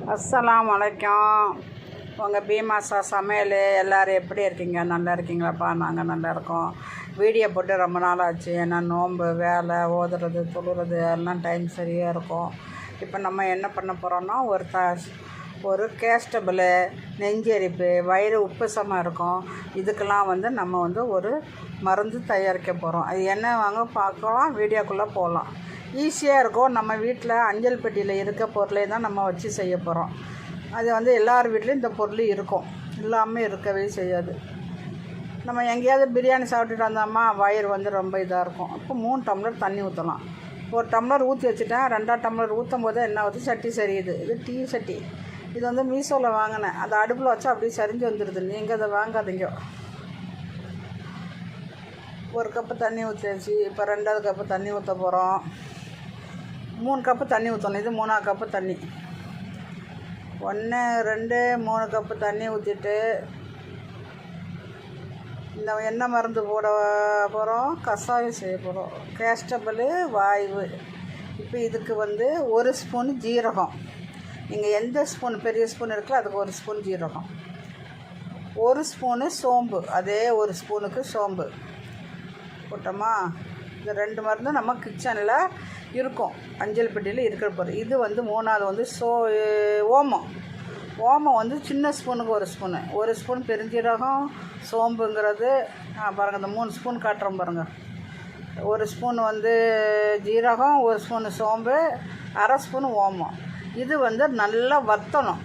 அஸ்ஸலாமு அலைக்கும். உங்கள் பீமாசா சமையல் எல்லோரும் எப்படி இருக்கீங்க? நல்லா இருக்கீங்களாப்பா? நாங்கள் நல்லா இருக்கோம். வீடியோ போட்டு ரொம்ப நாள் ஆச்சு. ஏன்னா நோன்பு, வேலை, ஓதுறது, தொழுறது எல்லாம் டைம் சரியாக இருக்கும். இப்போ நம்ம என்ன பண்ண போகிறோன்னா ஒரு கேஸ்டபிள், நெஞ்செரிப்பு, வயிறு உப்புசமாக இருக்கும். இதுக்கெல்லாம் நம்ம ஒரு மருந்து தயாரிக்க போகிறோம். அது என்ன வாங்க பார்க்கலாம், வீடியோக்குள்ளே போகலாம். ஈஸியாக இருக்கும். நம்ம வீட்டில் அஞ்சல் பெட்டியில் இருக்க பொருளே தான் நம்ம வச்சு செய்ய போகிறோம். அது எல்லார் வீட்லேயும் இந்த பொருள் இருக்கும், இல்லாமல் இருக்கவே செய்யாது. நம்ம எங்கேயாவது பிரியாணி சாப்பிட்டுட்டு வந்தோம்மா வயிறு ரொம்ப இதாக இருக்கும். அப்போ 3 டம்ளர் தண்ணி ஊற்றலாம். 1 டம்ளர் ஊற்றி வச்சுட்டேன். 2ஆம் டம்ளர் ஊற்றும் போது என்ன ஆகுது, சட்டி சரியுது. இது டீ சட்டி. இது மீஷோவில் வாங்கினேன். அதை அடுப்பில் வச்சா அப்படியே சரிஞ்சு வந்துடுது. நீங்கள் அதை வாங்காதீங்க. 1 கப்பு தண்ணி ஊற்றியாச்சு. இப்போ 2வது கப்பு தண்ணி ஊற்ற போகிறோம். 3 கப்பு தண்ணி ஊற்றணும். இது 3ஆம் கப்பு தண்ணி. 1 2 3 கப்பு தண்ணி ஊற்றிட்டு இந்த எண்ணெய் மருந்து போட போகிறோம். கஷாயம் செய்ய போகிறோம். கேஸ்டபிள், வாய்வு. இப்போ இதுக்கு 1 ஸ்பூன் ஜீரகம். நீங்கள் எந்த ஸ்பூன், பெரிய ஸ்பூன் இருக்குல்ல அதுக்கு 1 ஸ்பூன் ஜீரகம், 1 ஸ்பூனு சோம்பு, அதே 1 ஸ்பூனுக்கு சோம்பு போட்டோமா. இந்த 2 மருந்து நம்ம கிச்சனில் இருக்கும், அஞ்சல் பெட்டியில் இருக்கிற பொருள். இது 3வது ஓமம். ஓமம் சின்ன ஸ்பூனுக்கு 1 ஸ்பூனு, 1 ஸ்பூன் பெருஞ்சீரகம், சோம்புங்கிறது பாருங்கள். இந்த 3 ஸ்பூன் காட்டுறோம் பாருங்கள். 1 ஸ்பூன் ஜீரகம், 1 ஸ்பூனு சோம்பு, 1/2 ஸ்பூன் ஓமம். இது நல்லா வற்றணும்.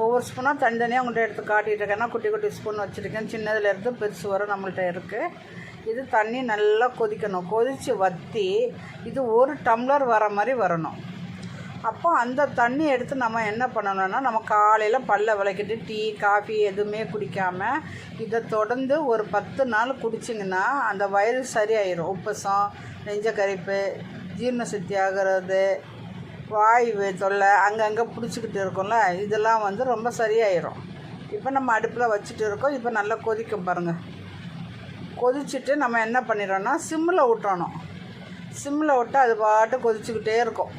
ஒவ்வொரு ஸ்பூனாக தனித்தனியாக உங்கள்கிட்ட எடுத்து காட்டிகிட்டு இருக்கேன்னா, குட்டி குட்டி ஸ்பூன் வச்சுருக்கேன். சின்னதுலேருந்து பெருசு வர நம்மள்கிட்ட இருக்குது. இது தண்ணி நல்லா கொதிக்கணும். கொதித்து வற்றி இது 1 டம்ளர் வர மாதிரி வரணும். அப்போ அந்த தண்ணி எடுத்து நம்ம என்ன பண்ணணும்னா, நம்ம காலையில் பல்ல விளக்கிட்டு டீ, காஃபி எதுவுமே குடிக்காமல் இதை தொடர்ந்து ஒரு 10 நாள் குடிச்சிங்கன்னா அந்த வயிறு சரியாயிடும். உப்புசம், நெஞ்சக்கரிப்பு, ஜீரண சக்தி ஆகிறது, வாய்வு தொல்லை அங்கங்கே பிடிச்சிக்கிட்டு இருக்கும்ல, இதெல்லாம் ரொம்ப சரியாயிடும். இப்போ நம்ம அடுப்பில் வச்சுட்டு இருக்கோம். இப்போ நல்லா கொதிக்கும் பாருங்கள். கொதிச்சுட்டு நம்ம என்ன பண்ணிடுறோன்னா, சிம்மில் விட்டுறணும். சிம்மில் விட்டு அது பாட்டு கொதிச்சுக்கிட்டே இருக்கும்.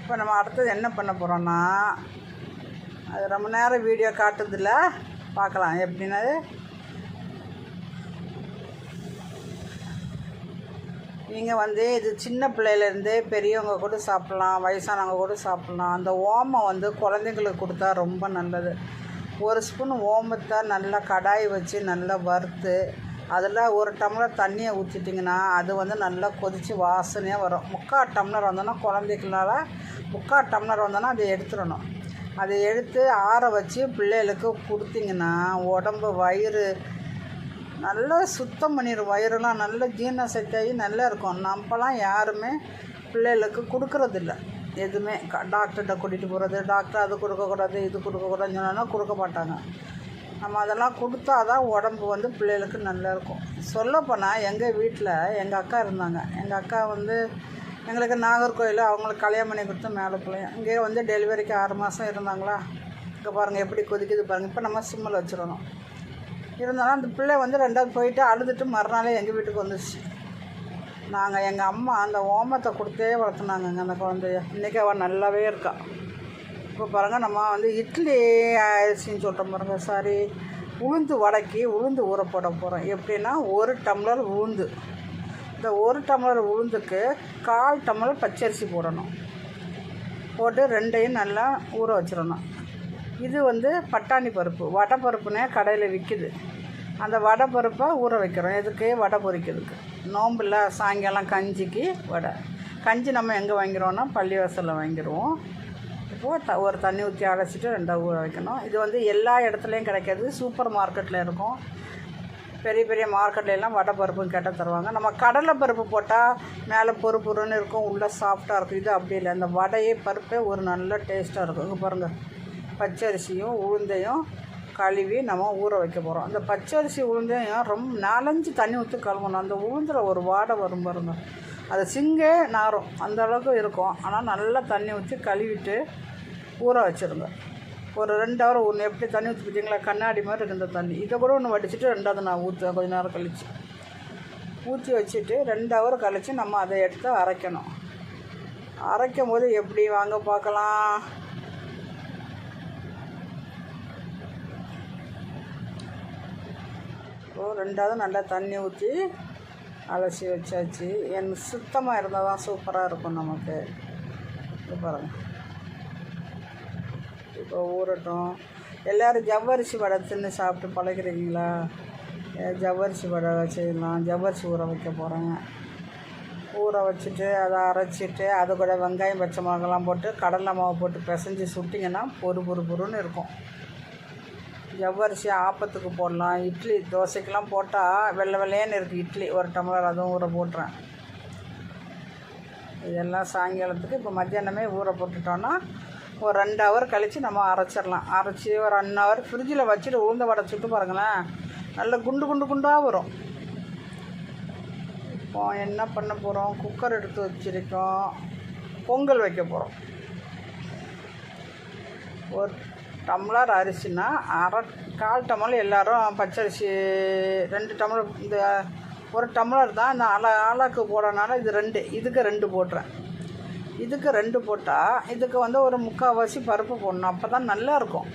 இப்போ நம்ம அடுத்தது என்ன பண்ண போகிறோன்னா, அது ரொம்ப நேரம் வீடியோ காட்டுறதில்ல, பார்க்கலாம் எப்படின்னா. நீங்கள் இது சின்ன பிள்ளையிலேருந்தே பெரியவங்க கூட சாப்பிட்லாம், வயசானவங்க கூட சாப்பிட்லாம். அந்த ஓமம் குழந்தைங்களுக்கு கொடுத்தா ரொம்ப நல்லது. 1 ஸ்பூன் ஓமத்தை நல்லா கடாய் வச்சு நல்லா வறுத்து அதில் 1 டம்ளர் தண்ணியை ஊற்றிட்டிங்கன்னா அது நல்லா கொதித்து வாசனையாக வரும். 3/4 டம்ளர் வந்தோன்னா குழந்தைகளால் 3/4 டம்ளர் வந்தோன்னா அதை எடுத்துடணும். அதை எடுத்து ஆற வச்சு பிள்ளைகளுக்கு கொடுத்திங்கன்னா உடம்பு, வயிறு நல்லா சுத்தம் பண்ணிடும். வயிறுலாம் நல்லா ஜீரண சக்தியாகி நல்லா இருக்கும். நம்மலாம் யாருமே பிள்ளைகளுக்கு கொடுக்குறதில்ல எதுவுமே. டாக்டர்கிட்ட கூட்டிகிட்டு போகிறது, டாக்டர் அது கொடுக்கக்கூடாது இது கொடுக்கக்கூடாதுன்னு சொன்னால் கொடுக்க மாட்டாங்க. நம்ம அதெல்லாம் கொடுத்தா தான் உடம்பு பிள்ளைகளுக்கு நல்லா இருக்கும். சொல்லப்போனால் எங்கள் வீட்டில் எங்கள் அக்கா இருந்தாங்க. எங்கள் அக்கா எங்களுக்கு நாகர்கோயில், அவங்களுக்கு கல்யாணம் பண்ணி கொடுத்து மேலே பிள்ளைங்க இங்கே டெலிவரிக்கு 6 மாதம் இருந்தாங்களா. இங்கே பாருங்கள் எப்படி கொதிக்குது பாருங்கள். இப்போ நம்ம சிம்மில் வச்சிடணும். இருந்தாலும் அந்த பிள்ளை 2வது போயிட்டு அழுதுட்டு மறுநாளே எங்கள் வீட்டுக்கு வந்துடுச்சு. எங்கள் அம்மா அந்த ஓமத்தை கொடுத்தே வளர்த்துனாங்கங்க அந்த குழந்தைய. இன்றைக்கி அவள் நல்லாவே இருக்கா. இப்போ பாருங்கள், நம்ம இட்லி அரிசின்னு சொல்கிறோம் பாருங்கள், சாரி, உளுந்து வடக்கி உளுந்து ஊற போட போகிறோம். எப்படின்னா 1 டம்ளர் உளுந்து. இந்த 1 டம்ளர் உளுந்துக்கு 1/4 டம்ளர் பச்சரிசி போடணும். போட்டு 2ஐயும் நல்லா ஊற வச்சிடணும். இது பட்டாணி பருப்பு, வடை பருப்புனே கடையில் விற்கிது. அந்த வடை பருப்பை ஊற வைக்கிறோம். எதுக்கு? வடை பொரிக்கிறதுக்கு. நோம்பில் சாயங்காலம் கஞ்சிக்கு வடை. கஞ்சி நம்ம எங்கே வாங்கிறோன்னா பள்ளிவாசலில் வாங்கிடுவோம். இப்போது ஒரு தண்ணி ஊற்றி அடைச்சிட்டு 2ஆக ஊற வைக்கணும். இது எல்லா இடத்துலையும் கிடைக்காது. சூப்பர் மார்க்கெட்டில் இருக்கும். பெரிய பெரிய மார்க்கெட்லாம் வடை பருப்புன்னு கேட்டால் தருவாங்க. நம்ம கடலை பருப்பு போட்டால் மேலே பொறுப்புன்னு இருக்கும், உள்ளே சாஃப்டாக இருக்கும். இது அப்படி இல்லை. அந்த வடையே பருப்பே ஒரு நல்ல டேஸ்ட்டாக இருக்கும். இங்கே பாருங்கள், பச்சரிசியும் உளுந்தையும் கழுவி நம்ம ஊற வைக்க போகிறோம். அந்த பச்சரிசி உளுந்தையும் 4-5 தண்ணி ஊற்றி கழுவணும். அந்த உளுந்தில் ஒரு வாடை வரும் பாருங்க, அதை சிங்கே நாரும் அந்த அளவுக்கு இருக்கும். ஆனால் நல்லா தண்ணி ஊற்றி கழுவிட்டு ஊற வச்சுருங்க. ஒரு 2 ஹவர் ஒன்று எப்படி தண்ணி ஊற்றி பார்த்தீங்களா, கண்ணாடி மாதிரி இருக்குது இந்த தண்ணி. இதை கூட ஒன்று வடிச்சிட்டு 2வது நான் ஊற்றுவேன். கொஞ்சம் நேரம் கழித்து ஊற்றி வச்சுட்டு 2 ஹவர் கழித்து நம்ம அதை எடுத்து அரைக்கணும். அரைக்கும் போது எப்படி வாங்க பார்க்கலாம். ரெண்டாவது நல்லா தண்ணி ஊற்றி அலசி வச்சாச்சு. எனக்கு சுத்தமாக இருந்தால் தான் சூப்பராக இருக்கும் நமக்கு. இது பாருங்கள், இப்போ ஊறட்டும். எல்லோரும் ஜவ்வரிசி வடை தின்னு சாப்பிட்டு பழகிறீங்களா? ஜவ்வரிசி வடை செய்யலாம். ஜவ்வரிசி ஊற வைக்க போகிறேங்க. ஊற வச்சுட்டு அதை அரைச்சிட்டு அது கூட வெங்காயம் பச்சை மிளகாலாம் போட்டு கடலை மாவு போட்டு பிசைஞ்சு சுட்டிங்கன்னா பொறுன்னு இருக்கும். ஜவ்வரிசி ஆப்பத்துக்கு போடலாம். இட்லி தோசைக்கெலாம் போட்டால் வெள்ளைன்னு இருக்குது இட்லி. ஒரு டம்ளர் அதுவும் ஊற போட்டுறேன். இதெல்லாம் சாயங்காலத்துக்கு இப்போ மத்தியானமே ஊற போட்டுட்டோன்னா ஒரு 2 ஹவர் கழித்து நம்ம அரைச்சிடலாம். அரைச்சி ஒரு 1 ஹவர் ஃப்ரிட்ஜில் வச்சுட்டு உளுந்த வடை சுட்டு பாருங்களேன், நல்ல குண்டாக வரும். இப்போ என்ன பண்ண போகிறோம், குக்கர் எடுத்து வச்சுருக்கோம். பொங்கல் வைக்க போகிறோம். ஒரு டம்ளர் அரிசினா 1/4 டம்ளர் எல்லோரும் பச்சரிசி 2 டம்ளர். இந்த ஒரு டம்ளர் தான் நான் ஆளாக்கு போடனால இது 2, இதுக்கு 2 போட்டுறேன். இதுக்கு 2 போட்டால் இதுக்கு வந்து ஒரு 3/4 பருப்பு போடணும். அப்போ தான் நல்லாயிருக்கும்.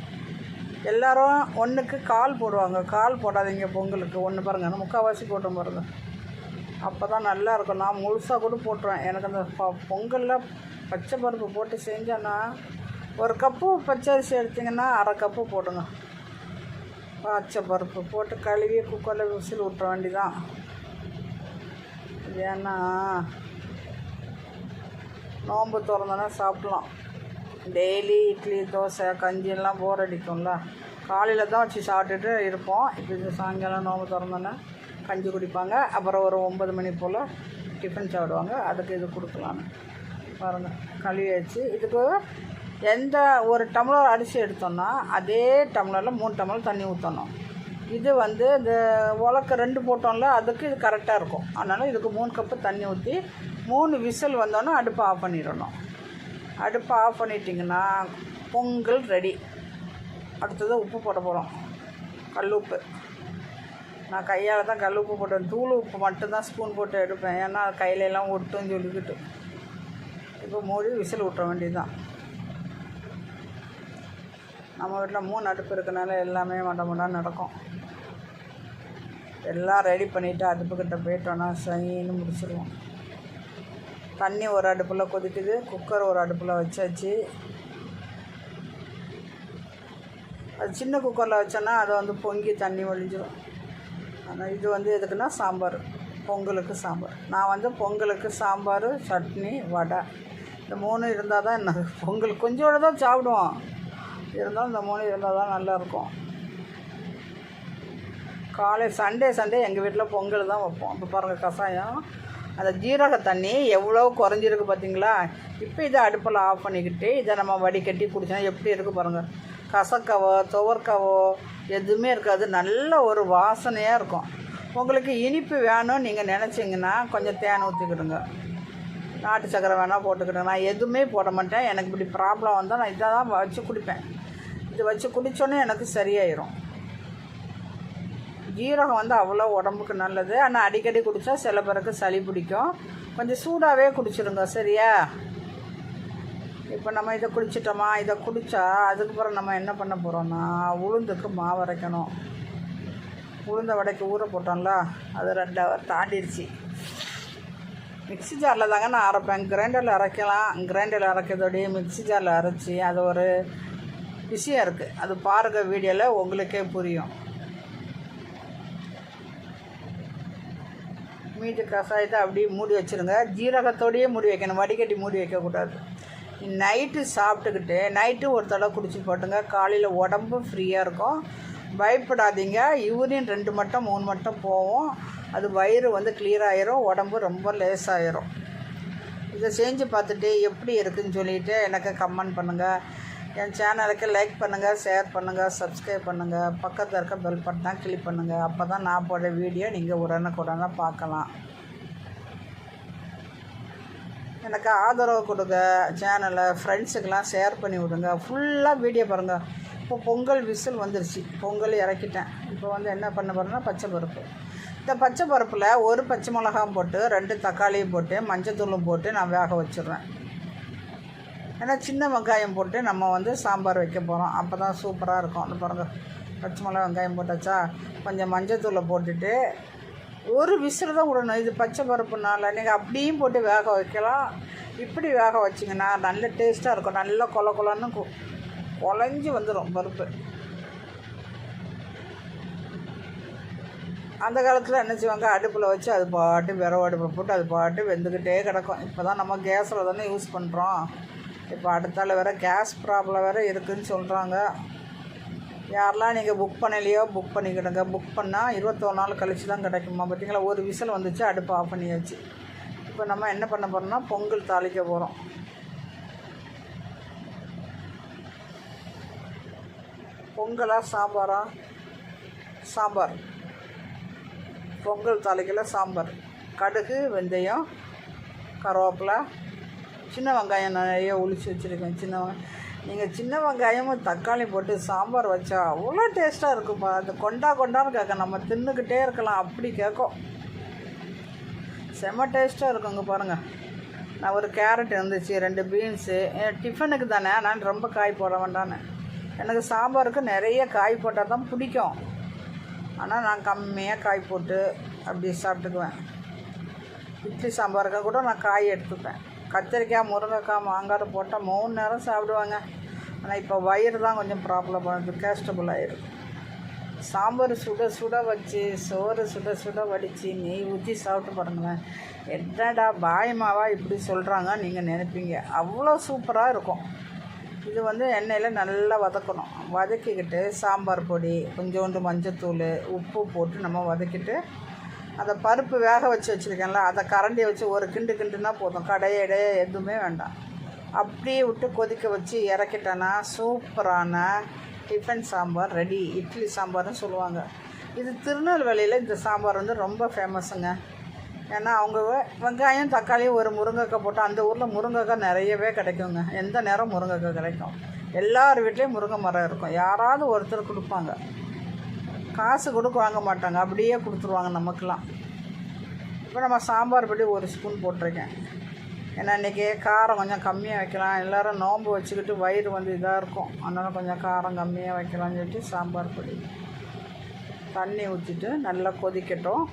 எல்லோரும் 1க்கு 1/4 போடுவாங்க. 1/4 போடாதீங்க பொங்கலுக்கு. 1 பாருங்கள், 3/4 போட்டோம் பாருங்கள். அப்போ தான் நல்லாயிருக்கும். நான் முழுசாக கூட போட்டுருவேன். எனக்கு அந்த பொங்கலில் பச்சை பருப்பு போட்டு செஞ்சேன்னா, 1 கப்பு பச்சரிசி எடுத்திங்கன்னா 1/2 கப்பு போடுங்க. பச்சை பருப்பு போட்டு கழுவி குக்கரில் விசில் விட்டுற வேண்டிதான். ஏன்னா நோன்பு திறந்தோன்னா சாப்பிட்லாம். டெய்லி இட்லி தோசை கஞ்சியெல்லாம் போர் அடிக்கும்ல. காலையில் தான் வச்சு சாப்பிட்டுட்டு இருப்போம். இப்போ இது சாயங்காலம் நோன்பு திறந்தோன்னா கஞ்சி குடிப்பாங்க. அப்புறம் ஒரு 9 மணி போல் டிஃபன் சாப்பிடுவாங்க. அதுக்கு இது கொடுக்கலான்னு பாருங்கள். கழுவி வச்சு இதுக்கு எந்த ஒரு டம்ளர் அரிசி எடுத்தோன்னா அதே டம்ளரில் 3 டம்ளர் தண்ணி ஊற்றணும். இது வந்து இந்த உலக்க 2 போட்டோம்ல, அதுக்கு இது கரெக்டாக இருக்கும். அதனால் இதுக்கு 3 கப்பு தண்ணி ஊற்றி 3 விசில் வந்தோன்னே அடுப்பை ஆஃப் பண்ணிடணும். அடுப்பை ஆஃப் பண்ணிட்டிங்கன்னா பொங்கல் ரெடி. அடுத்தது உப்பு போட போகிறோம். கல் உப்பு. நான் கையால் தான் கல் உப்பு போட்டேன். தூள் உப்பு மட்டும்தான் ஸ்பூன் போட்டு எடுப்பேன். ஏன்னா கையிலெல்லாம் ஒட்டும் சொல்லிக்கிட்டு. இப்போ மூடி விசில் விட்டுற வேண்டியது தான். நம்ம வீட்டில் 3 அடுப்பு இருக்கனால எல்லாமே மடமடான்னு நடக்கும். எல்லாம் ரெடி பண்ணிவிட்டு அடுப்புக்கிட்ட போயிட்டோன்னா சைன்னு முடிச்சிடுவோம். தண்ணி ஒரு அடுப்பில் கொதிக்குது. குக்கர் ஒரு அடுப்பில் வச்சாச்சு. அது சின்ன குக்கரில் வச்சோன்னா அதை வந்து பொங்கி தண்ணி வலிஞ்சிடும். ஆனால் இது வந்து எதுக்குன்னா சாம்பார், பொங்கலுக்கு சாம்பார். நான் வந்து பொங்கலுக்கு சாம்பார், சட்னி, வடை இந்த 3 இருந்தால் தான் என்ன பொங்கல் கொஞ்சோடு தான் சாப்பிடுவோம். இருந்தாலும் இந்த 3 இருந்தால் தான் நல்லாயிருக்கும். காலை சண்டே எங்கள் வீட்டில் பொங்கல் தான் வைப்போம். இப்போ பாருங்கள் கஷாயம், அந்த ஜீரக தண்ணி எவ்வளோ குறைஞ்சிருக்கு பார்த்தீங்களா. இப்போ இதை அடுப்பில் ஆஃப் பண்ணிக்கிட்டு இதை நம்ம வடிகட்டி குடித்தோன்னா எப்படி இருக்குது பாருங்கள். கசக்கவோ துவர்க்கவோ எதுவுமே இருக்காது. நல்ல ஒரு வாசனையாக இருக்கும். உங்களுக்கு இனிப்பு வேணும்னு நீங்கள் நினச்சிங்கன்னா கொஞ்சம் தேன் ஊற்றிக்கிடுங்க. நாட்டு சக்கரை வேணால் போட்டுக்கிடுங்க. நான் எதுவுமே போட மாட்டேன். எனக்கு இப்படி ப்ராப்ளம் வந்தால் நான் இதை தான் வச்சு குடிப்பேன். இது வச்சு குடித்தோன்னே எனக்கு சரியாயிடும். ஜீரகம் வந்து அவ்வளோ உடம்புக்கு நல்லது. ஆனால் அடிக்கடி குடித்தா சில பேருக்கு சளி பிடிக்கும். கொஞ்சம் சூடாகவே குடிச்சிடுங்க, சரியா? இப்போ நம்ம இதை குடிச்சிட்டோமா, இதை குடித்தா அதுக்கப்புறம் நம்ம என்ன பண்ண போகிறோன்னா உளுந்துக்கு மாவு அரைக்கணும். உளுந்த வடைக்கு ஊற போட்டோம்ல, அது 2 ஹவர் தாண்டிடுச்சு. மிக்ஸி ஜாரில் தாங்க நான் அரைப்பேன். கிரைண்டரில் அரைக்கலாம். கிரைண்டரில் அரைக்கிறதோடைய மிக்ஸி ஜாரில் அரைச்சி அது ஒரு விஷயம் இருக்குது. அது பாருங்கள், வீடியோவில் உங்களுக்கே புரியும். மீதி கஷாயத்தை அப்படியே மூடி வச்சுருங்க. ஜீரகத்தோடையே மூடி வைக்கணும், வடிகட்டி மூடி வைக்கக்கூடாது. நைட்டு சாப்பிட்டுக்கிட்டு நைட்டு ஒரு தடவை குடிச்சு போட்டுங்க. காலையில் உடம்பு ஃப்ரீயாக இருக்கும். பயப்படாதீங்க. யூரின் 2 மட்டம் 3 மட்டம் போகும். அது வயிறு வந்து கிளியர் ஆகிரும். உடம்பு ரொம்ப லேசாகிரும். இதை செஞ்சு பார்த்துட்டு எப்படி இருக்குதுன்னு சொல்லிவிட்டு எனக்கு கமெண்ட் பண்ணுங்கள். என் சேனலுக்கு லைக் பண்ணுங்கள், ஷேர் பண்ணுங்கள், சப்ஸ்கிரைப் பண்ணுங்கள். பக்கத்தில் இருக்க பெல் பட்டனை கிளிக் பண்ணுங்கள். அப்போ தான் நான் போடுற வீடியோ நீங்கள் உடனுக்குடனே பார்க்கலாம். எனக்கு ஆதரவு கொடுங்க. சேனலை ஃப்ரெண்ட்ஸுக்கெல்லாம் ஷேர் பண்ணி விடுங்க. ஃபுல்லாக வீடியோ பாருங்கள். இப்போ பொங்கல் விசில் வந்துருச்சு. பொங்கல் இறக்கிட்டேன். இப்போ வந்து என்ன பண்ண போகிறேன்னா பச்சை பருப்பு. இந்த பச்சை பருப்பில் ஒரு பச்சை மிளகாயும் போட்டு 2 தக்காளியும் போட்டு மஞ்சத்தூளும் போட்டு நான் வேக வச்சிடுறேன். ஏன்னா சின்ன வெங்காயம் போட்டு நம்ம வந்து சாம்பார் வைக்க போகிறோம். அப்போ தான் சூப்பராக இருக்கும். அந்த பாருங்கள், பச்சை மிளகா வெங்காயம் போட்டாச்சா, கொஞ்சம் மஞ்சத்தூளை போட்டுட்டு ஒரு விசில் தான் விடணும். இது பச்சை பருப்புனால நீங்கள் அப்படியும் போட்டு வேக வைக்கலாம். இப்படி வேக வச்சிங்கன்னா நல்ல டேஸ்ட்டாக இருக்கும். நல்லா கொலன்னு குழஞ்சி வந்துடும் பருப்பு. அந்த காலத்தில் என்ன செய்வாங்க, அடுப்பில் வச்சு அது பாட்டு விரவு அடுப்பில் போட்டு அது பாட்டு வெந்துக்கிட்டே கிடக்கும். இப்போ தான் நம்ம கேஸில் தானே யூஸ் பண்ணுறோம். இப்போ அடுத்தால வேறு கேஸ் ப்ராப்ளம் வேறு இருக்குதுன்னு சொல்கிறாங்க. யாரெல்லாம் நீங்கள் புக் பண்ணலையோ புக் பண்ணிக்கிடுங்க. புக் பண்ணால் 21 நாள் கழித்து தான் கிடைக்குமா. பார்த்திங்களா, ஒரு விசில் வந்துச்சு, அடுப்பு ஆஃப் பண்ணியாச்சு. இப்போ நம்ம என்ன பண்ண போகிறோம்னா பொங்கல் தாளிக்க போகிறோம். பொங்கலா சாம்பாரா? சாம்பார். பொங்கல் தாளிக்கல சாம்பார். கடுகு, வெந்தயம், கருவேப்பிலை, சின்ன வெங்காயம் நிறைய உளிச்சு வச்சுருக்கேன். சின்ன வெங்காயம் நீங்கள் சின்ன வெங்காயமும் தக்காளி போட்டு சாம்பார் வச்சா அவ்வளோ டேஸ்ட்டாக இருக்குப்பா. அது கொண்டான்னு கேட்க, நம்ம தின்னுக்கிட்டே இருக்கலாம், அப்படி கேட்கும். செம்ம டேஸ்ட்டாக இருக்குங்க. பாருங்கள், நான் ஒரு கேரட் இருந்துச்சு, 2 பீன்ஸு. டிஃபனுக்கு தானே, நான் ரொம்ப காய் போட வேண்டான்னு. எனக்கு சாம்பாருக்கு நிறைய காய் போட்டால் தான் பிடிக்கும். ஆனால் நான் கம்மியாக காய் போட்டு அப்படி சாப்பிட்டுக்குவேன். இட்லி சாம்பாருக்காக கூட நான் காய் எடுத்துப்பேன். கத்திரிக்காய், முருங்கைக்காய், மாங்காய் போட்டால் 3 நேரம் சாப்பிடுவாங்க. ஆனால் இப்போ வயிறு தான் கொஞ்சம் ப்ராப்ளம் பண்ணுது, கேஸ்டபுள் ஆயிடும். சாம்பார் சுட வச்சு, சோறு சுட வடித்து நெய் ஊற்றி சாப்பிட்டு பாருங்களேன். என்னடா பாயமாவா இப்படி சொல்கிறாங்க நீங்கள் நினைப்பீங்க. அவ்வளோ சூப்பராக இருக்கும். இது வந்து எண்ணெயில் நல்லா வதக்கணும். வதக்கிக்கிட்டு சாம்பார் பொடி, கொஞ்சோண்டு மஞ்சத்தூள், உப்பு போட்டு நம்ம வதக்கிட்டு அந்த பருப்பு வேக வச்சுருக்கேன்ல, அதை கரண்டியை வச்சு ஒரு கிண்டுனா போதும். கடையை எதுவுமே வேண்டாம். அப்படியே விட்டு கொதிக்க வச்சு இறக்கிட்டேன்னா சூப்பரான டிஃபன் சாம்பார் ரெடி. இட்லி சாம்பார்னு சொல்லுவாங்க. இது திருநெல்வேலியில் இந்த சாம்பார் வந்து ரொம்ப ஃபேமஸுங்க. ஏன்னா அவங்க வெங்காயம், தக்காளி, ஒரு முருங்கைக்காய் போட்டு, அந்த ஊரில் முருங்கைக்காய் நிறையவே கிடைக்குங்க. எந்த நேரம் முருங்கைக்காய் கிடைக்கும். எல்லார் வீட்லேயும் முருங்கை மரம் இருக்கும். யாராவது ஒருத்தர் கொடுப்பாங்க. காசு கொடுக்க வாங்க மாட்டாங்க, அப்படியே கொடுத்துருவாங்க நமக்கெலாம். இப்போ நம்ம சாம்பார் பொடி 1 ஸ்பூன் போட்டிருக்கேன். ஏன்னா இன்றைக்கி காரம் கொஞ்சம் கம்மியாக வைக்கலாம். எல்லோரும் நோன்பு வச்சுக்கிட்டு வயிறு வந்து இதாக இருக்கும், அதனால் கொஞ்சம் காரம் கம்மியாக வைக்கலாம்னு சொல்லிட்டு சாம்பார் பொடி. தண்ணி ஊற்றிட்டு நல்லா கொதிக்கட்டும்.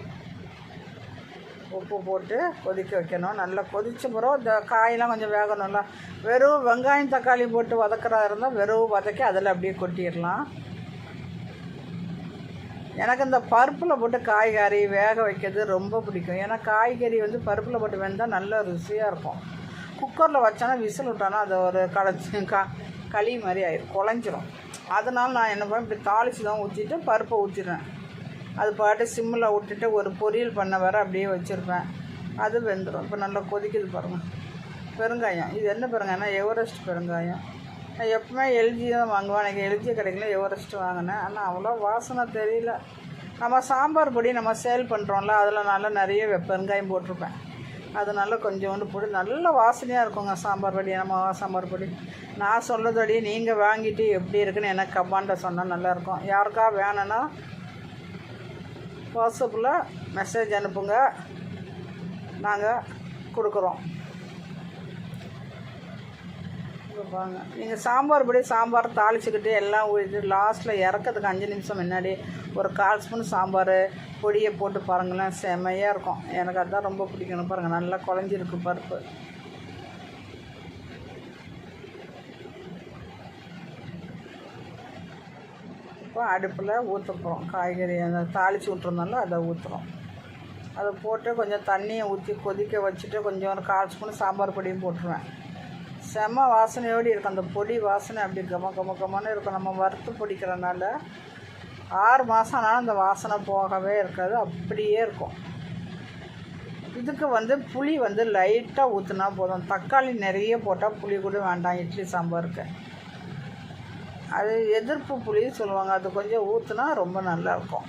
உப்பு போட்டு கொதிக்க வைக்கணும். நல்லா கொதித்த பிறகு இந்த காயெல்லாம் கொஞ்சம் வேகணும்ல. வெறும் வெங்காயம் தக்காளி போட்டு வதக்கிறதா இருந்தால் வெறும் வதக்கி அதில் அப்படியே கொட்டிடலாம். எனக்கு இந்த பருப்பில் போட்டு காய்கறி வேக வைக்கிறது ரொம்ப பிடிக்கும். ஏன்னா காய்கறி வந்து பருப்பில் போட்டு வெந்தால் நல்ல ருசியாக இருக்கும். குக்கரில் வச்சோன்னா விசில் விட்டோன்னா அது ஒரு களி மாதிரி ஆயிடும், குழஞ்சிரும். அதனால் நான் என்ன பண்ணேன், இப்படி தாளித்து தான் ஊற்றிட்டு பருப்பை ஊற்றிடுறேன். அது பாட்டு சிம்மில் விட்டுட்டு ஒரு பொரியல் பண்ண வர அப்படியே வச்சுருப்பேன். அது வெந்துடும். இப்போ நல்லா கொதிக்குது பாருங்கள். பெருங்காயம், இது என்ன பெருங்காயம்னா எவரெஸ்ட் பெருங்காயம். நான் எப்பவுமே எல்ஜி தான் வாங்குவேன். எனக்கு எல்ஜி கிடைக்கல, எவரெஸ்ட் வாங்கினேன். ஆனால் அவ்வளோ வாசனை தெரியல. நம்ம சாம்பார் பொடி நம்ம சேல் பண்ணுறோம்ல, அதில் நல்லா நிறைய பெருங்காயம் போட்டிருப்பேன். அதனால கொஞ்சோண்டு போட்டு நல்ல வாசனையாக இருக்குங்க சாம்பார் பொடி. நம்ம சாம்பார் பொடி நான் சொல்கிறதோடி நீங்கள் வாங்கிட்டு எப்படி இருக்குன்னு எனக்கு கமெண்ட்டில் சொன்னால் நல்லாயிருக்கும். யாருக்கா வேணும்னா வாட்ஸ்அப்பில் மெசேஜ் அனுப்புங்க, நாங்கள் கொடுக்குறோம். வாங்க, நீங்கள் சாம்பார் பொடி சாம்பார் தாளிச்சுக்கிட்டு எல்லாம் ஊற்றிட்டு லாஸ்ட்டில் இறக்கிறதுக்கு 5 நிமிஷம் முன்னாடி ஒரு 1/4 ஸ்பூன் சாம்பார் பொடியை போட்டு பாருங்களேன், செமையாக இருக்கும். எனக்கு அதுதான் ரொம்ப பிடிக்கணும். பாருங்கள், நல்லா குழஞ்சிருக்கு பருப்பு. இப்போ அடுப்பில் ஊற்ற போகிறோம். காய்கறி அந்த தாளித்து விட்டுருந்தாலும் அதை ஊற்றுறோம். அதை போட்டு கொஞ்சம் தண்ணியை ஊற்றி கொதிக்க வச்சுட்டு கொஞ்சம் ஒரு 1/4 ஸ்பூன் சாம்பார் பொடியும் போட்டுருவேன். செம்ம வாசனையோடு இருக்கும். அந்த பொடி வாசனை அப்படி கமன்னு இருக்கும். நம்ம வறுத்து பொடிக்கிறனால 6 மாதம் ஆனாலும் அந்த வாசனை போகவே இருக்காது, அப்படியே இருக்கும். இதுக்கு வந்து புளி வந்து லைட்டாக ஊற்றினா போதும். தக்காளி நிறைய போட்டால் புளி கூட வேண்டாம் இட்லி சாம்பாருக்கு. அது எதிர்ப்பு புளின்னு சொல்லுவாங்க, அது கொஞ்சம் ஊற்றினா ரொம்ப நல்லாயிருக்கும்.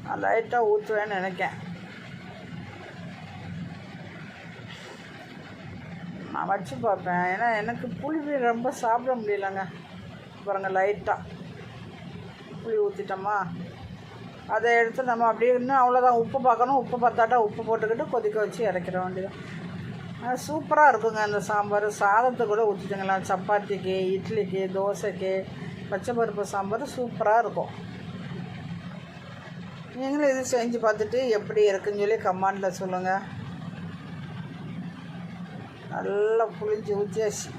நான் லைட்டாக ஊற்றுவேன்னு நினைக்கேன். நான் வச்சு பார்ப்பேன். ஏன்னா எனக்கு புளி ரொம்ப சாப்பிட முடியலங்க. பாருங்கள், லைட்டாக புளி ஊற்றிட்டோமா, அதை எடுத்து நம்ம அப்படியே இன்னும் அவ்வளோதான். உப்பு பார்க்கணும், உப்பு பார்த்தாட்டா உப்பு போட்டுக்கிட்டு கொதிக்க வச்சு இறக்கிற வேண்டியதான். சூப்பராக இருக்குங்க அந்த சாம்பார். சாதத்தை கூட ஊற்றிட்டுங்களா, சப்பாத்திக்கு, இட்லிக்கு, தோசைக்கு பச்சை பருப்பு சாம்பார் சூப்பராக இருக்கும். நீங்களும் இது செஞ்சு பார்த்துட்டு எப்படி இருக்குன்னு சொல்லி கமெண்டில் சொல்லுங்கள். நல்லா புளிஞ்சு ஊற்றியாச்சு.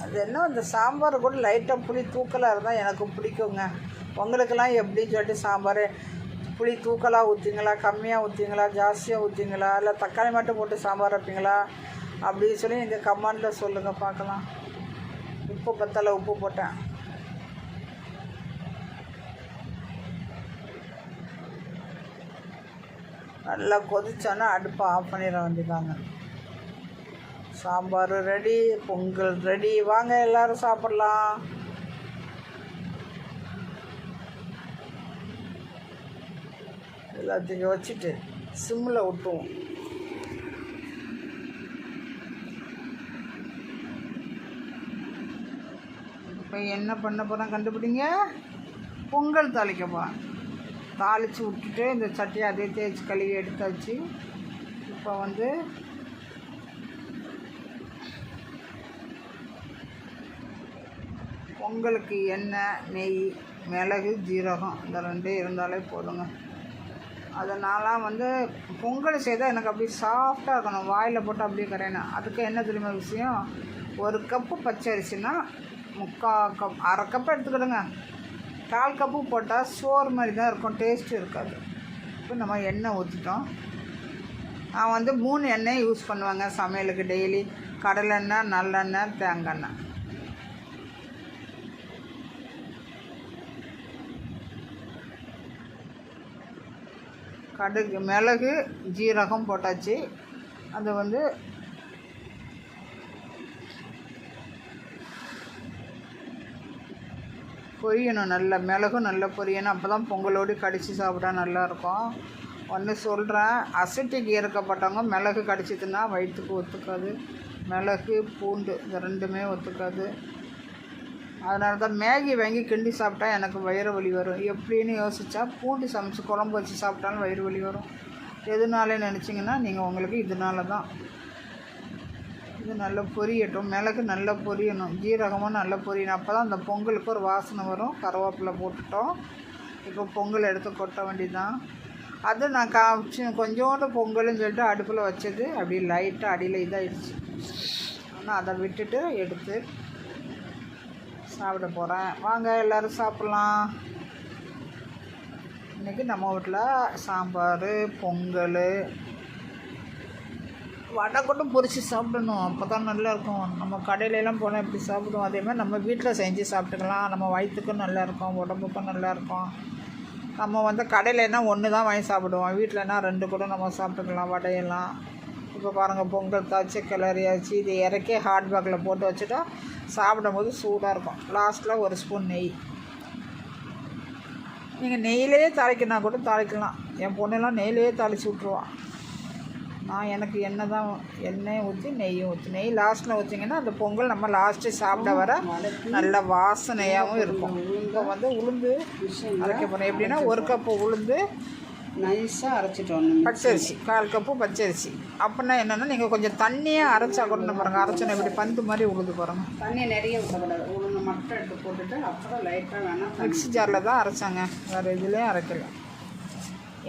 அது என்ன அந்த சாம்பார் கூட லைட்டாக புளி தூக்கலாக இருந்தால் எனக்கு பிடிக்குங்க. உங்களுக்கெல்லாம் எப்படின்னு சொல்லிட்டு சாம்பார் புளி தூக்கலாக ஊற்றிங்களா, கம்மியாக ஊற்றிங்களா, ஜாஸ்தியாக ஊற்றிங்களா, இல்லை தக்காளி மட்டும் போட்டு சாம்பார் வைப்பீங்களா அப்படின்னு சொல்லி நீங்கள் கமெண்டில் சொல்லுங்கள் பார்க்கலாம். உப்பு பத்தலை, உப்பு போட்டேன். நல்லா கொதிச்சோன்னா அடுப்பை ஆஃப் பண்ணிட வேண்டியதாங்க. Sambar ready, pongal ready. வாங்க எல்லோரும் சாப்பிட்லாம். எல்லாத்தையும் வச்சுட்டு சிம்மில் விட்டுவோம். இப்போ என்ன பண்ண போகிறோம் கண்டுபிடிங்க. பொங்கல் தாளிக்கப்பா. தாளித்து விட்டுட்டு இந்த சட்டியை அதே தேய்ச்சி கழுவி எடுத்தாச்சு. இப்போ வந்து பொங்கலுக்கு எண்ணெய், நெய், மிளகு, ஜீரகம் இந்த ரெண்டும் இருந்தாலே போதுங்க. அதனால் வந்து பொங்கல் செய்தால் எனக்கு அப்படியே சாஃப்டாக இருக்கணும், வாயில் போட்டு அப்படியே கரையணும். அதுக்கு என்ன தெரியுமா விஷயம், 1 கப்பு பச்சை அரிசினா 3/4 கப், 1/2 கப் எடுத்துக்கிடுங்க. 1/4 கப்பு போட்டால் சோறு மாதிரி தான் இருக்கும், டேஸ்ட்டு இருக்காது. இப்போ நம்ம எண்ணெய் ஊற்றிட்டோம். நான் வந்து 3 எண்ணெய் யூஸ் பண்ணுவேங்க சமையலுக்கு டெய்லி. கடலெண்ணெய், நல்லெண்ணெய், தேங்காய் எண்ணெய். கடுகு, மிளகு, ஜீரகம் போட்டாச்சு. அது வந்து பொரியணும், நல்ல மிளகும் நல்லா பொரியணும். அப்போ தான் பொங்கலோடு கடித்து சாப்பிட்டா நல்லாயிருக்கும். ஒன்று சொல்கிறேன், அசிட்டிக்கு இருக்கப்பட்டவங்க மிளகு கடிச்சிதுன்னா வயிற்றுக்கு ஒத்துக்காது. மிளகு, பூண்டு இந்த ரெண்டுமே ஒத்துக்காது. அதனால தான் மேகி வாங்கி கிண்டி சாப்பிட்டா எனக்கு வயிறு வலி வரும். எப்படின்னு யோசித்தா பூண்டு சமைச்சு குழம்பு வச்சு சாப்பிட்டாலும் வயிறு வலி வரும். எதுனாலே நினச்சிங்கன்னா நீங்கள் உங்களுக்கு இதனால தான். இது நல்லா பொரியட்டும். மிளகு நல்லா பொரியணும், ஜீரகமும் நல்லா பொரியணும். அப்போ தான் அந்த பொங்கலுக்கு ஒரு வாசனை வரும். கருவேப்பிலை போட்டுட்டோம். இப்போ பொங்கல் எடுத்து கொட்ட வேண்டியதுதான். அது நான் கொஞ்சோண்டு பொங்கல்னு சொல்லிட்டு அடுப்பில் வச்சது அப்படியே லைட்டாக அடியில் இதாகிடுச்சு. ஆனால் அதை விட்டுட்டு எடுத்து சாப்பிட போகிறேன். வாங்க எல்லோரும் சாப்பிட்லாம். இன்றைக்கி நம்ம வீட்டில் சாம்பார், பொங்கல், வடை கூட பொரித்து சாப்பிடணும். அப்போ தான் நல்லாயிருக்கும். நம்ம கடையிலலாம் போனால் எப்படி சாப்பிடுவோம், அதே மாதிரி நம்ம வீட்டில் செஞ்சு சாப்பிட்டுக்கலாம். நம்ம வயிற்றுக்கும் நல்லாயிருக்கும், உடம்புக்கும் நல்லாயிருக்கும். நம்ம வந்து கடையிலனா 1 தான் வாங்கி சாப்பிடுவோம், வீட்டிலனா 2 கூட நம்ம சாப்பிட்டுக்கலாம் வடையெல்லாம். இப்போ பாருங்கள், பொங்கல் தாய்ச்சி கிளறியாச்சு. இது இறக்கி ஹாட் பேக்கில் போட்டு வச்சுட்டா சாப்பிடும் போது சூடாக இருக்கும். லாஸ்ட்டில் 1 ஸ்பூன் நெய். நீங்கள் நெய்யிலே தாளிக்கினா கூட தாளிக்கலாம். என் பொண்ணெல்லாம் நெய்யிலே தாளித்து விட்ருவான். நான் எனக்கு எண்ணெய் ஊற்றி நெய்யும் ஊற்றி, நெய் லாஸ்ட்டில் ஊற்றிங்கன்னா அந்த பொங்கல் நம்ம லாஸ்ட்டு சாப்பிட வர நல்ல வாசனையாகவும் இருக்கும். இப்போ வந்து உளுந்து அரைக்க போகிறேன். எப்படின்னா 1 கப்பு உளுந்து நைஸாக அரைச்சிட்டோம். பச்சரிசி 1/4 கப்பு பச்சரிசி. அப்படின்னா என்னென்னா நீங்கள் கொஞ்சம் தண்ணியாக அரைச்சா கூட பாருங்கள், அரைச்சோன்னா இப்படி பந்து மாதிரி உளுந்து பாருங்கள். தண்ணி நிறைய ஊற்றக்கூடாது, உளுந்து மட்டும் எடுத்து போட்டுட்டு அப்புறம் லைட்டாக வேணால் மிக்ஸி ஜாரில் தான் அரைச்சாங்க, வேறு இதுலேயும் அரைக்கல.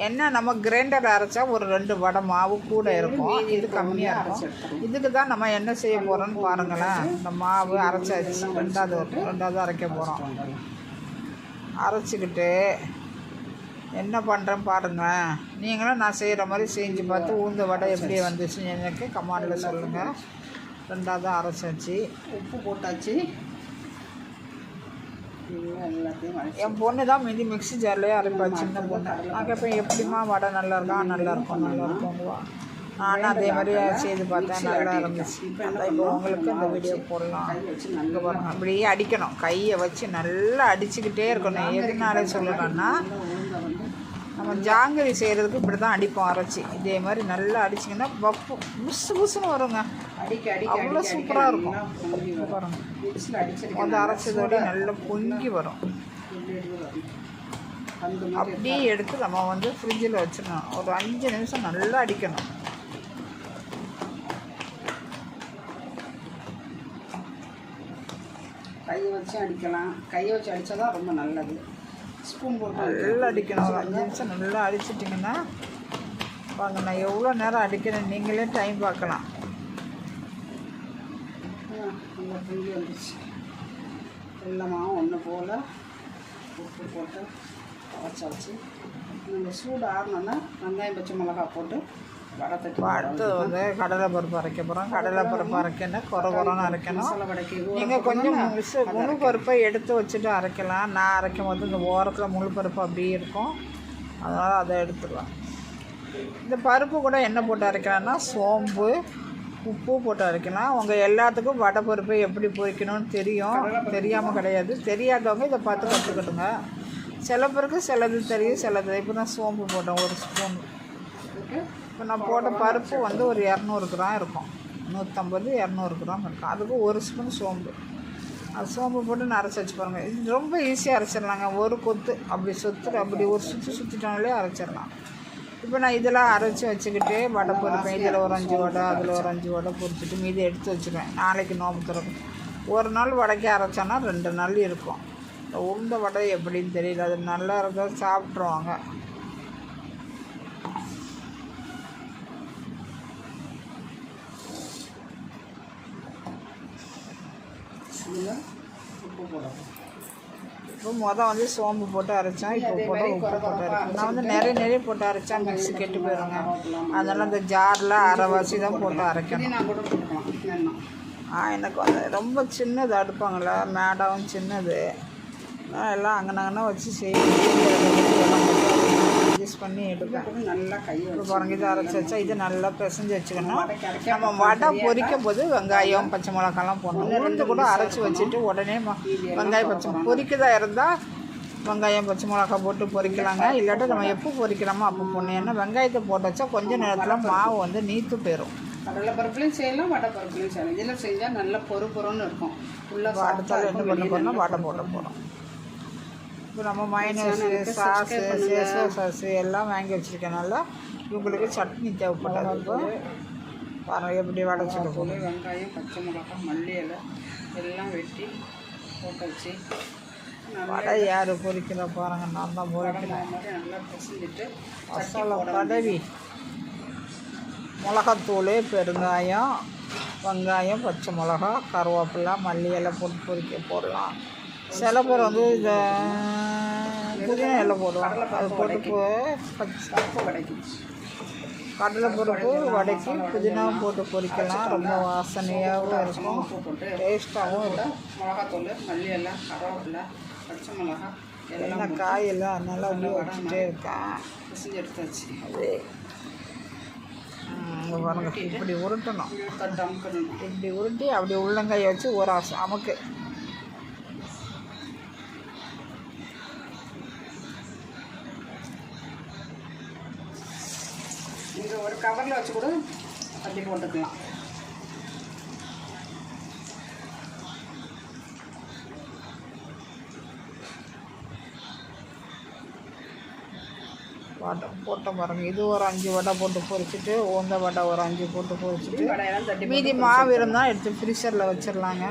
என்ன நம்ம கிரைண்டரில் அரைச்சா ஒரு 2 வடை மாவு கூட இருக்கும், இது கம்மியாக இருக்கும். இதுக்கு தான் நம்ம என்ன செய்ய போகிறோன்னு பாருங்களேன். இந்த மாவு அரைச்சாச்சு, ரெண்டாவது அரைக்க போகிறோம். அரைச்சிக்கிட்டு என்ன பண்ணுறேன் பாருங்கள். நீங்களும் நான் செய்கிற மாதிரி செஞ்சு பார்த்து உளுந்த வடை எப்படி வந்துச்சு எனக்கு கமெண்டில் சொல்லுங்கள். ரெண்டாவது அரைச்சாச்சு, உப்பு போட்டாச்சு. என் பொண்ணு தான் மீதி மிக்ஸி ஜார்லேயே அரைப்பா, சின்ன பொண்ணு. நான் கேட்பேன் எப்படிமா வடை நல்லாயிருக்கும்வா. நானும் அதே மாதிரி செய்து பார்த்தேன், நல்லா இருந்துச்சு. இப்போ உங்களுக்கு இந்த வீடியோ போடலாம். இங்கே பாருங்கள், அப்படியே அடிக்கணும், கையை வச்சு நல்லா அடிச்சுக்கிட்டே இருக்கணும். எதுனாலே சொல்லணும்னா நம்ம ஜாங்கிரி செய்கிறதுக்கு இப்படி தான் அடிப்போம் அரைச்சி. இதே மாதிரி நல்லா அடிச்சிங்கன்னா பப்பு புசுன்னு வருங்க, அவ்வளோ சூப்பராக இருக்கும். பாருங்கள், அந்த அரைச்சதோடு நல்லா பொங்கி வரும். அப்படியே எடுத்து நம்ம வந்து ஃப்ரிட்ஜில் வச்சிடணும். ஒரு 5 நிமிஷம் நல்லா அடிக்கணும். கையை வச்சு அடிக்கலாம். கையை வச்சு அடித்தா தான் ரொம்ப நல்லது. ஸ்பூன் போட்டு நல்லா அடிக்கணும். ஒரு 5 நிமிஷம் நல்லா அடிச்சிட்டிங்கன்னா வாங்க, நான் எவ்வளோ நேரம் அடிக்கிறேன் நீங்களே டைம் பார்க்கலாம். நல்லா பொங்கி வந்துச்சு. எல்லாமாவும் ஒன்று போல் உப்பு போட்டு வச்சாச்சு. நம்ம சூடு ஆறணுன்னா வெங்காயம் பச்சை மிளகா போட்டு வடை தட்டி. அடுத்தது வந்து கடலை பருப்பு அரைக்க போகிறோம். கடலை பருப்பு அரைக்கணும், குறைன்னு அரைக்கணும். நீங்கள் கொஞ்சம் முழு பருப்பை எடுத்து வச்சுட்டு அரைக்கலாம். நான் அரைக்கும் போது இந்த ஓரத்தில் முழு பருப்பு அப்படியே இருக்கும், அதனால் அதை எடுத்துக்கலாம். இந்த பருப்பு கூட என்ன போட்டு அரைக்கலாம்னா சோம்பு உப்பு போட்டு அரைக்கலாம். உங்கள் எல்லாத்துக்கும் வடை பருப்பு எப்படி பொரிக்கணும்னு தெரியும், தெரியாமல் கிடையாது. தெரியாதவங்க இதை பார்த்து கற்றுக்கட்டுங்க. சில பேருக்கு சிலது தெரியும், சிலது. இப்போ நான் சோம்பு போட்டேன் 1 ஸ்பூன். இப்போ நான் போட்ட பருப்பு வந்து ஒரு 200 கிராம் இருக்கும், 150-200 கிராம் இருக்கும். அதுக்கு 1 ஸ்பூன் சோம்பு. அது சோம்பு போட்டு நான் அரைச்சி வச்சு பாருங்கள். இது ரொம்ப ஈஸியாக அரைச்சிடலாங்க. ஒரு கொத்து அப்படி அப்படி ஒரு சுற்றிட்டாலே அரைச்சிடலாம். இப்போ நான் இதெல்லாம் அரைச்சி வச்சுக்கிட்டு வடை பொரிப்பேன். இதில் ஒரு 5 வடை, அதில் ஒரு 5 வடை பொரிச்சிட்டு மீதி எடுத்து வச்சுருவேன். நாளைக்கு நோம்பு திறக்கும். ஒரு நாள் வடைக்கு அரைச்சோன்னா 2 நாள் இருக்கும். இந்த உளுந்த வடை எப்படின்னு தெரியல, அது நல்லா இருக்கா சாப்பிட்ருவாங்க. உப்பு போடணும். இப்போ வந்து சோம்பு போட்டு அரைச்சேன். இப்போ போட்டு உப்பு போட்டு அரைச்சேன். நான் வந்து நிறைய போட்டு அரைச்சா மிக்ஸி கெட்டு போயிடுங்க. அதனால் இந்த ஜாரில் அரைவாசி தான் போட்டு அரைக்கணும். எனக்கு வந்து ரொம்ப சின்னது அடுப்பாங்களா, மேடவும் சின்னது, எல்லாம் அங்கனங்கன்னா வச்சு அட்ஜஸ்ட் பண்ணி எடுப்பேன். நல்லா கையை பாருங்க. இதை அரைச்சி வச்சா இது நல்லா பிசைஞ்சு வச்சுக்கணும். நம்ம வடை பொரிக்கும் போது வெங்காயம் பச்சை மிளகாலாம் போடணும். உளுந்து கூட அரைச்சி வச்சுட்டு உடனே வெங்காயம் பச்சை பொரிக்கதா இருந்தால் வெங்காயம் பச்சை மிளகா போட்டு பொரிக்கலாங்க. இல்லாட்டி நம்ம எப்போ பொரிக்கிறோமோ அப்போ போடணும். ஏன்னா வெங்காயத்தை போட்டு வச்சா கொஞ்சம் நேரத்தில் மாவு வந்து நீத்து போயிடும். கடலை பருப்புலையும் செய்யலாம், வடை பருப்புலையும் செய்யலாம். இதில் செஞ்சால் நல்லா பொறுன்னு இருக்கும். ஃபுல்லாக அடுத்தாலும் என்ன பண்ண போகிறோம்னா வடை போட போகிறோம். இப்போ நம்ம மைனஸு சாஸு சேசோ சாஸு எல்லாம் வாங்கி வச்சுருக்கனால இவங்களுக்கு சட்னி தேவைப்படாது. இப்போ பாருங்கள் எப்படி வடை சுட போகணும். வெங்காயம் பச்சை மிளகாய் மல்லி இலை எல்லாம் வெட்டி போட்டு வச்சு வடை யார் பொரிக்கிற பாருங்கள், நான் தான் பொரிக்கிறேன். நல்லா பிசைஞ்சிட்டு மசாலா தடவி மிளகாத்தூள், பெருங்காயம், வெங்காயம், பச்சை மிளகா, கருவேப்பிலை, மல்லி இலை போட்டு போடலாம். சில பேர் வந்து இந்த புதினா இலை போடுவாங்க. அது போட்டு கடலை பருப்பு வடைக்கு புதினாவும் போட்டு பொரிக்கலாம். ரொம்ப வாசனையாகவும் இருக்கும், டேஸ்ட்டாகவும் இருக்கும். மிளகாத்தூள், மல்லி இலை, கருவேப்பிலை, பச்சை மிளகா எல்லாம் காயெல்லாம் அதனால அப்படியே வச்சுட்டே இருக்கேன். பிசைஞ்சு எடுத்தாச்சு. அதே பாருங்க, இப்படி உருட்டணும். இப்படி உருட்டி அப்படி உள்ளங்காயை வச்சு ஒரு அமுக்கு. இங்கே ஒரு கவரில் வச்சு கூட தட்டி போட்டுக்கலாம். வடை போட்டோம் பாருங்கள். இது ஒரு 5 வடை போட்டு பொரிச்சிட்டு, உளுந்த வடை ஒரு 5 போட்டு பொரிச்சிட்டு மீதி மாவு இருந்தால் எடுத்து ஃப்ரீசரில் வச்சிடலாங்க.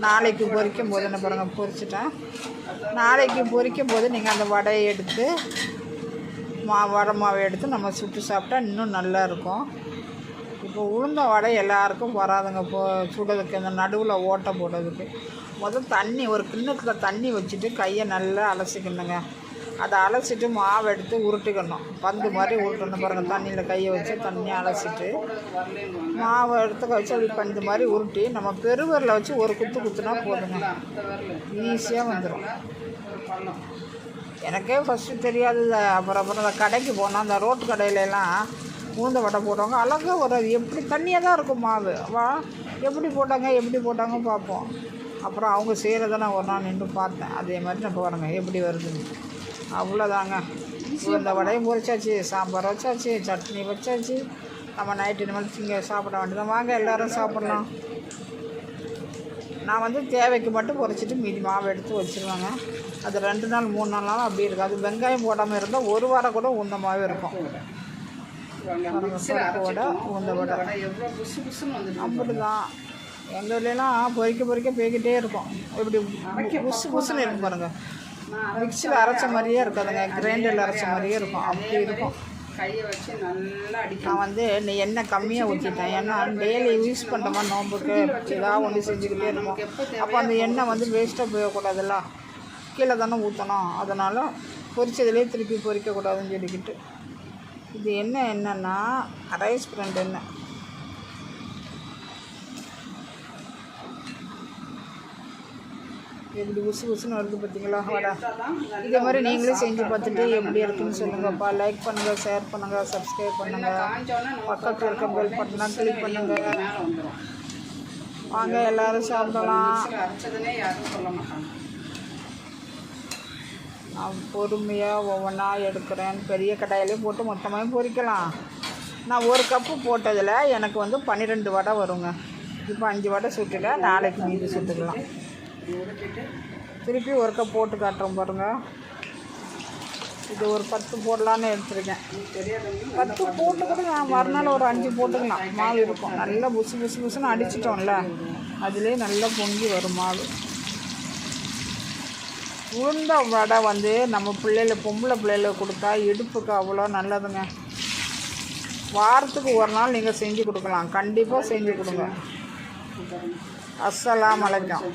நாளைக்கு பொரிக்கும் போது என்ன பாருங்கள் பொரிச்சிட்டேன். நாளைக்கு பொரிக்கும் போது நீங்கள் அந்த வடையை எடுத்து வடை மாவை எடுத்து நம்ம சுட்டு சாப்பிட்டா இன்னும் நல்லா இருக்கும். இப்போ உளுந்த வடை எல்லாருக்கும் வராதுங்க. இப்போ சுடுறதுக்கு அந்த நடுவில் ஓட்டை போடுறதுக்கு முதல் தண்ணி ஒரு கிண்ணத்தில் தண்ணி வச்சுட்டு கையை நல்லா அலசிக்கணுங்க. அதை அலசிட்டு மாவை எடுத்து உருட்டிக்கணும். பந்து மாதிரி உருட்டணும் பாருங்கள். தண்ணியில் கையை வச்சு தண்ணியை அலசிட்டு மாவை எடுத்து வச்சு அது பந்து மாதிரி உருட்டி நம்ம பெருவரில் வச்சு ஒரு குத்துனா போதுங்க, ஈஸியாக வந்துடும். எனக்கே ஃபஸ்ட்டு தெரியாது. அப்புறம் அந்த கடைக்கு போனால் அந்த ரோட்டு கடையிலலாம் உளுந்த வடை போடுவாங்க. அழகாக வராது, எப்படி தண்ணியாக தான் இருக்கும் மாவு. எப்படி போட்டாங்க பார்ப்போம். அப்புறம் அவங்க செய்கிறத நான் ஒரு நாள் நின்று பார்த்தேன். அதே மாதிரி நான் பாருங்க எப்படி வருதுன்னு. அவ்வளோதாங்க. உளுந்த வடையும் பொரிச்சாச்சு, சாம்பார் வச்சாச்சு, சட்னி வச்சாச்சு. நம்ம நைட்டு இனிமேல் இங்கே சாப்பிட வேண்டியதான். வாங்க எல்லோரும் சாப்பிட்லாம். நான் வந்து தேவைக்கு மட்டும் பொரிச்சிட்டு மீதி மாவு எடுத்து வச்சுருவேங்க. அது 2 நாள் 3 நாளாலும் அப்படி இருக்கும். அது வெங்காயம் போடாமல் இருந்தால் 1 வாரம் கூட உளுந்த மாவே இருக்கும். பருப்பு வடை, உளுந்த வடை அப்படி தான். எங்கள் ஊர்லலாம் பொறிக்க போய்கிட்டே இருக்கும். இப்படி புசுன்னு இருக்கும் பாருங்கள். மிக்சியில் அரைச்ச மாதிரியே இருக்காதுங்க, கிரைண்டரில் அரைச்ச மாதிரியே இருக்கும். அப்படி இருக்கும். கையை வச்சு நல்லா நான் வந்து எண்ணெய் கம்மியாக ஊற்றிட்டேன். ஏன்னா டெய்லி யூஸ் பண்ணுறோமா நோம்புக்கு ஏதாவது ஒன்று செஞ்சுக்கிட்டே இருக்கும். அப்போ அந்த எண்ணெய் வந்து வேஸ்ட்டாக போயக்கூடாதுல்ல, கீழே தானே ஊற்றணும். அதனால் பொரிச்சதுலேயே திருப்பி பொரிக்கக்கூடாதுன்னு சொல்லிக்கிட்டு இது என்னென்னா ரைஸ் பிராண்ட் எண்ணெய். எப்படி உசுன்னு வருது பார்த்தீங்களா வடை. இதே மாதிரி நீங்களும் செஞ்சு பார்த்துட்டு எப்படி இருக்குன்னு சொல்லுங்கப்பா. லைக் பண்ணுங்கள், ஷேர் பண்ணுங்கள், சப்ஸ்கிரைப் பண்ணுங்கள், பக்கத்தில் இருக்க பெல் பட்டனை கிளிக் பண்ணுங்கள். வாங்க எல்லோரும் சாப்பிடலாம். நான் பொறுமையாக ஒவ்வொன்றா எடுக்கிறேன். பெரிய கடாயிலே போட்டு மொத்தமாக பொரிக்கலாம். நான் ஒரு கப்பு போட்டதில் எனக்கு வந்து 12 வடை வருங்க. இப்போ 5 வடை சுட்டுட்டேன், நாளைக்கு மீது சுட்டுக்கலாம். திருப்பி ஒரு கப் போட்டு காட்டுறோம் பாருங்கள். இது ஒரு 10 போடலான்னு எடுத்துருக்கேன். 10 போட்டு கூட நான் மறுநாள் ஒரு 5 போட்டுக்கலாம். மாவு இருக்கும். நல்லா புசுன்னு அடிச்சிட்டோம்ல, அதுலேயே நல்லா பொங்கி வரும் மாவு. உளுந்த வடை வந்து நம்ம பொம்பளை பிள்ளைகளுக்கு கொடுத்தா இடுப்புக்கு அவ்வளோ நல்லதுங்க. வாரத்துக்கு ஒரு நாள் நீங்கள் செஞ்சு கொடுக்கலாம். கண்டிப்பாக செஞ்சு கொடுங்க. அஸ்ஸலாமு அலைக்கும்.